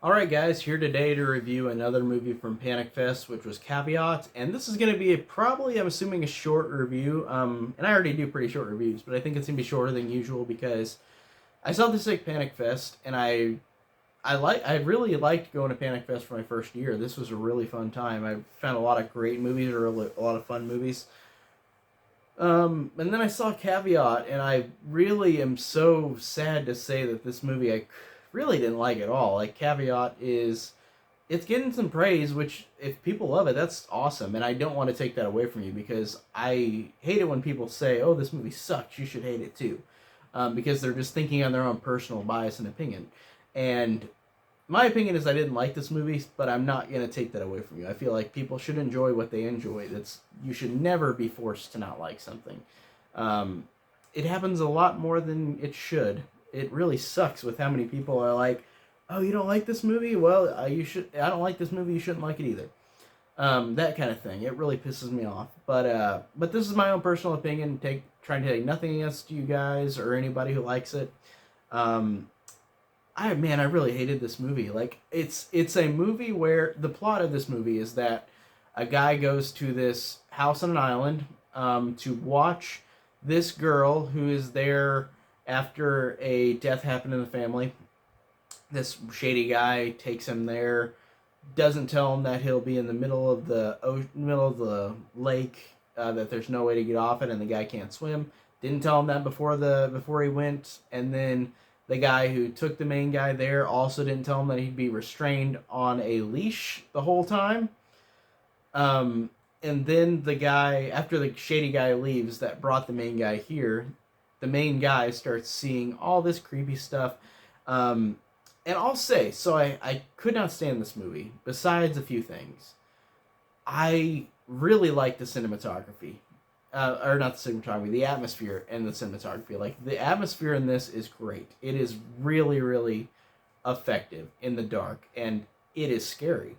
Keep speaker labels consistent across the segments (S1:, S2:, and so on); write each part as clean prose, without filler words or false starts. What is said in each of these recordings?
S1: Alright guys, here today to review another movie from Panic Fest, which was Caveat, and this is going to be probably, I'm assuming, a short review, and I already do pretty short reviews, but I think it's going to be shorter than usual because I saw this at Panic Fest, and I really liked going to Panic Fest for my first year. This was a really fun time. I found a lot of great movies, or a lot of fun movies. And then I saw Caveat, and I really am so sad to say that this movie I really didn't like at all. Like Caveat is, it's getting some praise, which if people love it, that's awesome, and I don't want to take that away from you because I hate it when people say, "Oh, this movie sucks. You should hate it too," because they're just thinking on their own personal bias and opinion. And my opinion is I didn't like this movie, but I'm not gonna take that away from you. I feel like people should enjoy what they enjoy. That's You should never be forced to not like something. Um, it happens a lot more than it should. It really sucks with how many people are like, "Oh, you don't like this movie? Well, you should. I don't like this movie. You shouldn't like it either." That kind of thing. It really pisses me off. But this is my own personal opinion. Trying to take nothing against you guys or anybody who likes it. Um, I really hated this movie. Like it's a movie where the plot of this movie is that a guy goes to this house on an island to watch this girl who is there after a death happened in the family. This shady guy takes him there, doesn't tell him that he'll be in the middle of the lake, that there's no way to get off it, and the guy can't swim. Didn't tell him that before he went, and then the guy who took the main guy there also didn't tell him that he'd be restrained on a leash the whole time. Um, and then the guy, after the shady guy leaves that brought the main guy here, the main guy starts seeing all this creepy stuff. Um, and I'll say, so I could not stand this movie, besides a few things. I really like the cinematography. Or not the cinematography, the atmosphere and the cinematography. Like, the atmosphere in this is great. It is really, really effective in the dark, and it is scary.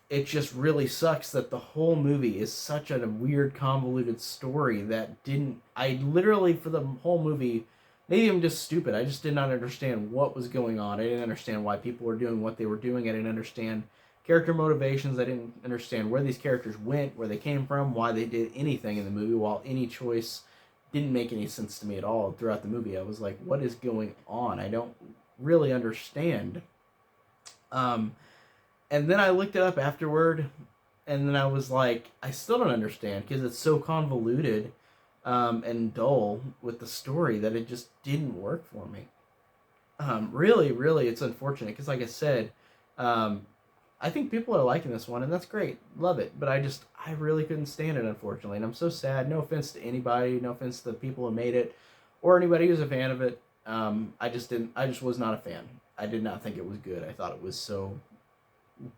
S1: It just really sucks that the whole movie is such a weird, convoluted story that didn't. I literally, for the whole movie, maybe I'm just stupid. I just did not understand what was going on. I didn't understand why people were doing what they were doing. I didn't understand character motivations. I didn't understand where these characters went, where they came from, why they did anything in the movie, while any choice didn't make any sense to me at all throughout the movie. I was like, what is going on? I don't really understand. Um, and then I looked it up afterward, and then I was like, I still don't understand because it's so convoluted and dull with the story that it just didn't work for me. Really, really, it's unfortunate because, like I said, um, I think people are liking this one, and that's great. Love it. But I really couldn't stand it, unfortunately. And I'm so sad. No offense to anybody, no offense to the people who made it, or anybody who's a fan of it. I just was not a fan. I did not think it was good. I thought it was so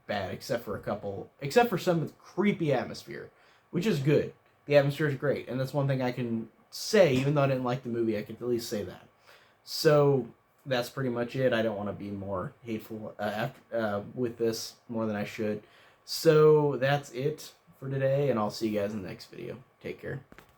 S1: bad, except for some creepy atmosphere, which is good. The atmosphere is great, and that's one thing I can say. Even though I didn't like the movie, I could at least say that. So that's pretty much it. I don't want to be more hateful with this more than I should. So that's it for today, and I'll see you guys in the next video. Take care.